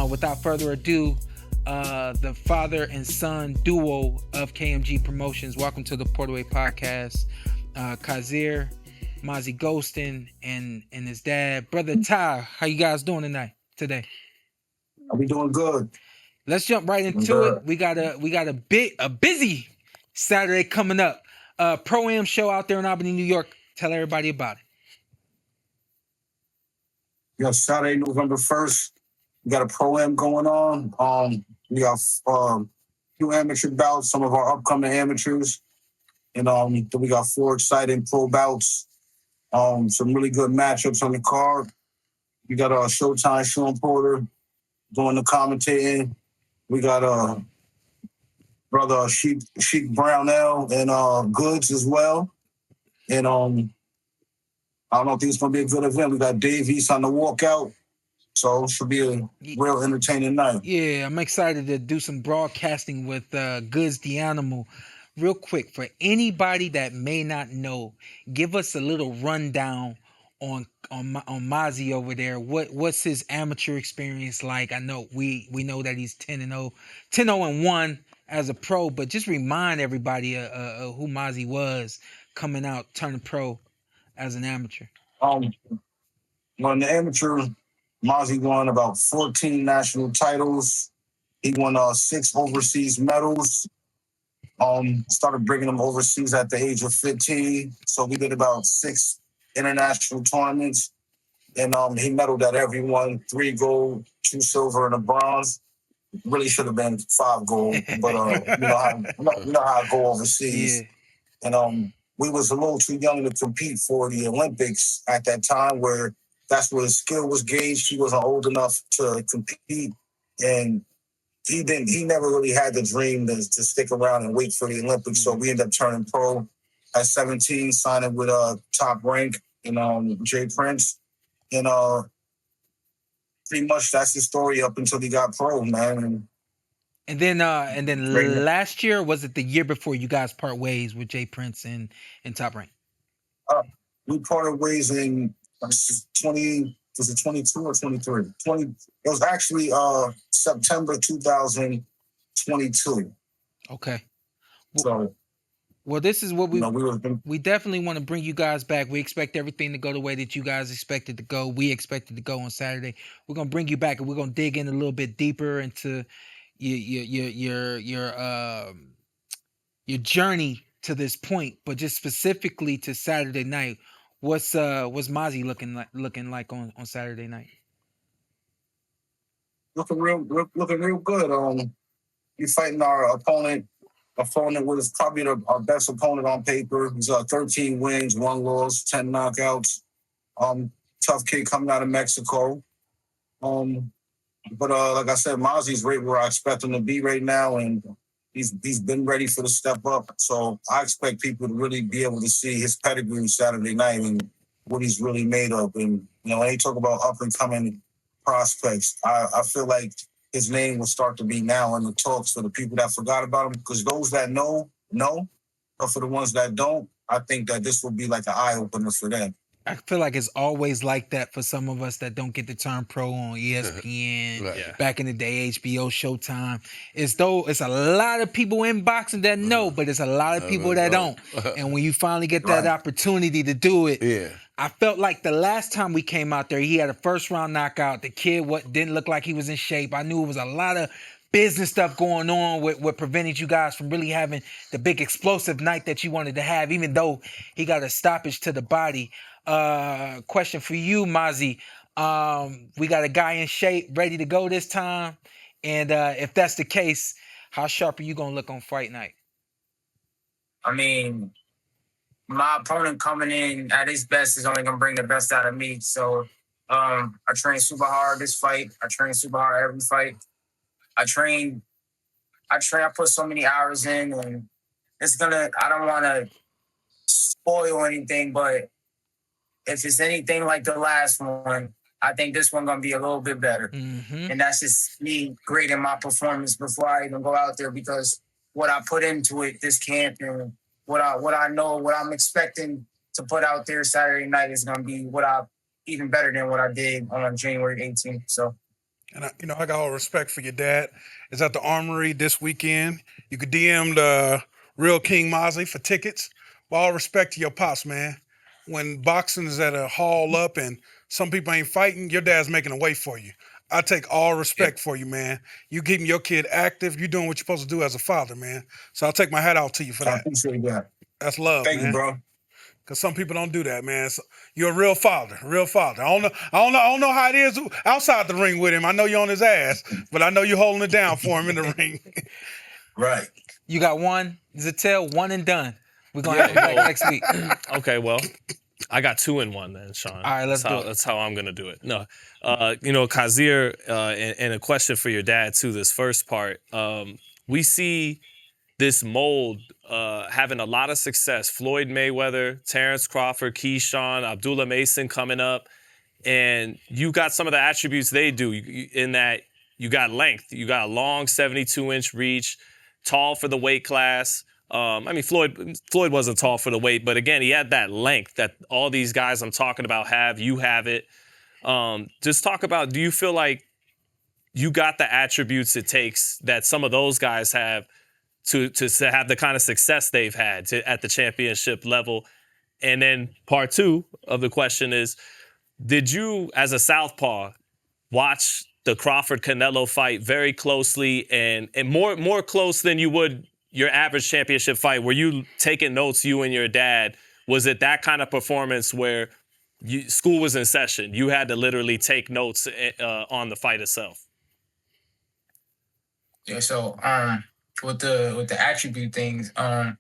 Without further ado, the father and son duo of KMG Promotions. Welcome to the PorterWay Podcast. Kasir, Mazzi Goldston, and his dad, brother Ty. How you guys doing today? We doing good. Let's jump right into it. We got a busy Saturday coming up. Pro-Am show out there in Albany, New York. Tell everybody about it. Yeah, Saturday, November 1st, we got a Pro-Am going on. We got few amateur bouts, some of our upcoming amateurs. And then we got 4 exciting pro bouts. Some really good matchups on the card. We got Showtime, Shawn Porter doing the commentating. We got brother Sheik Brownell and Goods as well. And I don't know, I think it's gonna be a good event. We got Dave East on the walkout. So it should be a real entertaining night. Yeah, I'm excited to do some broadcasting with Goods the Animal. Real quick, for anybody that may not know, give us a little rundown on Mazzi over there. What's his amateur experience like? I know we know that he's 10-0-1 as a pro, but just remind everybody who Mazzi was coming out turning pro as an amateur. When the amateur, Mazzi won about 14 national titles. He won 6 overseas medals. Started bringing them overseas at the age of 15. So we did about 6 international tournaments. And he medaled at every one, 3 gold, 2 silver, and a bronze. Really should have been 5 gold, but you know how I go overseas. Yeah. And we was a little too young to compete for the Olympics at that time, where that's where his skill was gauged. He wasn't old enough to compete, and he never really had the dream to stick around and wait for the Olympics. So we ended up turning pro at 17, signing with Top Rank and Jay Prince. And pretty much that's the story up until he got pro, man. And then last year, was it the year before you guys part ways with Jay Prince and Top Rank? We parted ways in 22 or 23? It was actually September 2022. Okay. Well, this is what we definitely want to bring you guys back. We expect everything to go the way that you guys expected to go. We expected to go on Saturday. We're gonna bring you back, and we're gonna dig in a little bit deeper into your journey to this point, but just specifically to Saturday night. What's Mazzi looking like on Saturday night? Looking real good. We're fighting our opponent was probably our best opponent on paper. He's 13 wins, 1 loss, 10 knockouts. Tough kid coming out of Mexico. But like I said, Mazzi's right where I expect him to be right now, and he's been ready for the step up. So I expect people to really be able to see his pedigree Saturday night and what he's really made of. And when they talk about up and coming prospects, I feel like his name will start to be now in the talks for the people that forgot about him. Because those that know, but for the ones that don't, I think that this will be like an eye opener for them. I feel like it's always like that for some of us that don't get to turn pro on ESPN, right. Back in the day, HBO, Showtime. It's a lot of people in boxing that know, but it's a lot of people that don't. And when you finally get that opportunity to do it, I felt like the last time we came out there, he had a first-round knockout. The kid didn't look like he was in shape. I knew it was a lot of business stuff going on with preventing you guys from really having the big explosive night that you wanted to have, even though he got a stoppage to the body. Question for you, Mazzi. We got a guy in shape, ready to go this time. And if that's the case, how sharp are you going to look on fight night? I mean, my opponent coming in at his best is only going to bring the best out of me. So I train super hard this fight. I train super hard every fight. I put so many hours in, and I don't want to spoil anything, but if it's anything like the last one, I think this one going to be a little bit better. Mm-hmm. And that's just me grading my performance before I even go out there, because what I put into it, this camp, and what I know, what I'm expecting to put out there Saturday night is going to be even better than what I did on January 18th. So And I got all respect for your dad. It's at the Armory this weekend. You could DM the Real King Mazzi for tickets. With all respect to your pops, man. When boxing is at a haul up and some people ain't fighting, your dad's making a way for you. I take all respect for you, man. You keeping your kid active. You doing what you're supposed to do as a father, man. So I'll take my hat off to you for that. I appreciate that. That's love, Thank man. you, bro. Because some people don't do that, man. So you're a real father, real father. I don't know how it is outside the ring with him. I know you're on his ass, but I know you're holding it down for him in the ring. Right. You got one, Zittel, one and done. We're going to have you back next week. Okay, well, I got 2 in 1 then, Sean. All right, let's do it. That's how I'm going to do it. No, Kasir, and a question for your dad, too, this first part. We see this mold having a lot of success. Floyd Mayweather, Terrence Crawford, Keyshawn, Abdullah Mason coming up. And you got some of the attributes they do in that you got length. You got a long 72-inch reach, tall for the weight class. Floyd wasn't tall for the weight, but again, he had that length that all these guys I'm talking about have. You have it. Just talk about, do you feel like you got the attributes it takes that some of those guys have to have the kind of success they've had at the championship level? And then part 2 of the question is, did you, as a southpaw, watch the Crawford-Canelo fight very closely and more close than you would your average championship fight? Were you taking notes, you and your dad? Was it that kind of performance where school was in session? You had to literally take notes on the fight itself? Yeah, so with the attribute things, I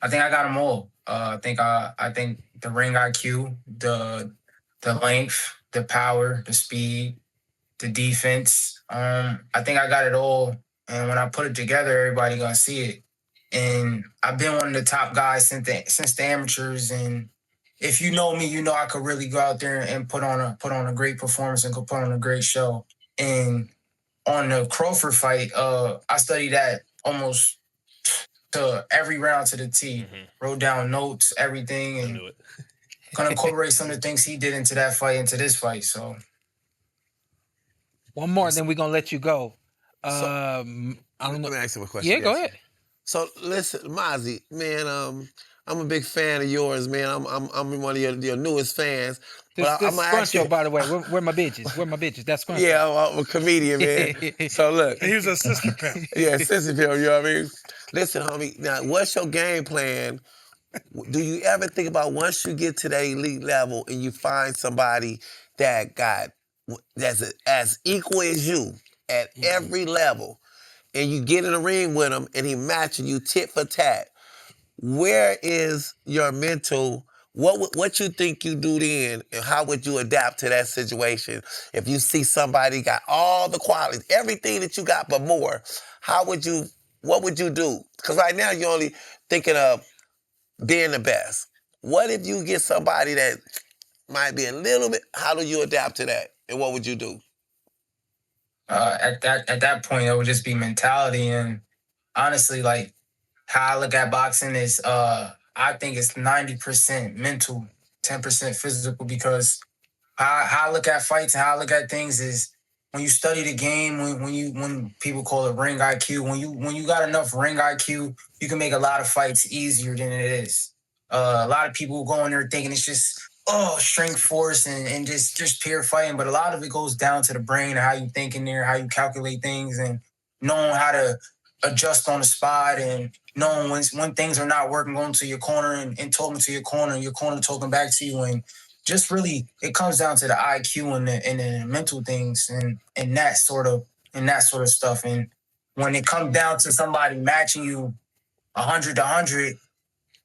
think I got them all. I think the ring IQ, the length, the power, the speed, the defense. I think I got it all. And when I put it together, everybody gonna see it. And I've been one of the top guys since the amateurs. And if you know me, you know I could really go out there and put on a great performance and could put on a great show. And on the Crawford fight, I studied that almost to every round to the T. Mm-hmm. Wrote down notes, everything, and gonna incorporate some of the things he did into that fight, into this fight. So one more, then we're gonna let you go. I don't know. Let me ask him a question. Yeah, go ahead. So listen, Mazzi, man, I'm a big fan of yours, man. I'm one of your newest fans. This Scruncho, by the way, where my bitches? Where my bitches? That's Scruncho. Yeah, I'm a comedian, man. So look, he was an assistant pimp. Yeah, assistant pimp. You know what I mean? Listen, homie. Now, what's your game plan? Do you ever think about once you get to the elite level and you find somebody that's as equal as you at every level, and you get in a ring with him and he matching you tit for tat? Where is your mental? What you think you do then, and how would you adapt to that situation? If you see somebody got all the qualities, everything that you got but more, what would you do? Because right now you're only thinking of being the best. What if you get somebody that might be a little bit? How do you adapt to that, and what would you do? At that point, it would just be mentality, and honestly, like how I look at boxing is, I think it's 90% mental, 10% physical, because how I look at fights and how I look at things is when you study the game, when people call it ring IQ, when you got enough ring IQ, you can make a lot of fights easier than it is. A lot of people go in there thinking it's just strength, force, and just pure fighting, but a lot of it goes down to the brain and how you think in there, how you calculate things, and knowing how to adjust on the spot, and knowing when things are not working, going to your corner and talking to your corner, and your corner talking back to you, and just really it comes down to the IQ and the mental things and that sort of stuff. And when it comes down to somebody matching you 100 to 100,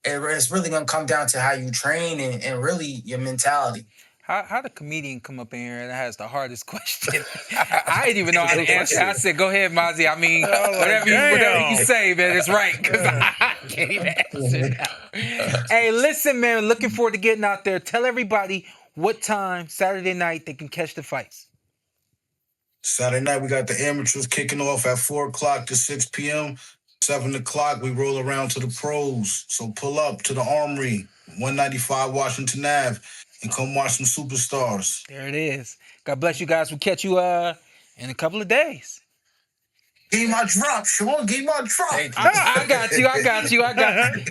it's really gonna come down to how you train and really your mentality. How the comedian come up in here and has the hardest question? I didn't even know how to answer. I said, "Go ahead, Mazzi." I mean, whatever you say, man, it's right, because I can't even answer that. Hey, listen, man, looking forward to getting out there. Tell everybody what time Saturday night they can catch the fights. Saturday night we got the amateurs kicking off at 4 o'clock to 6 p.m. 7 o'clock we roll around to the pros. So pull up to the Armory, 195 Washington Ave. And come watch some superstars. There it is. God bless you guys. We'll catch you in in a couple of days. Give me my drop, Sean. Give me my drop. Thank you. I got you.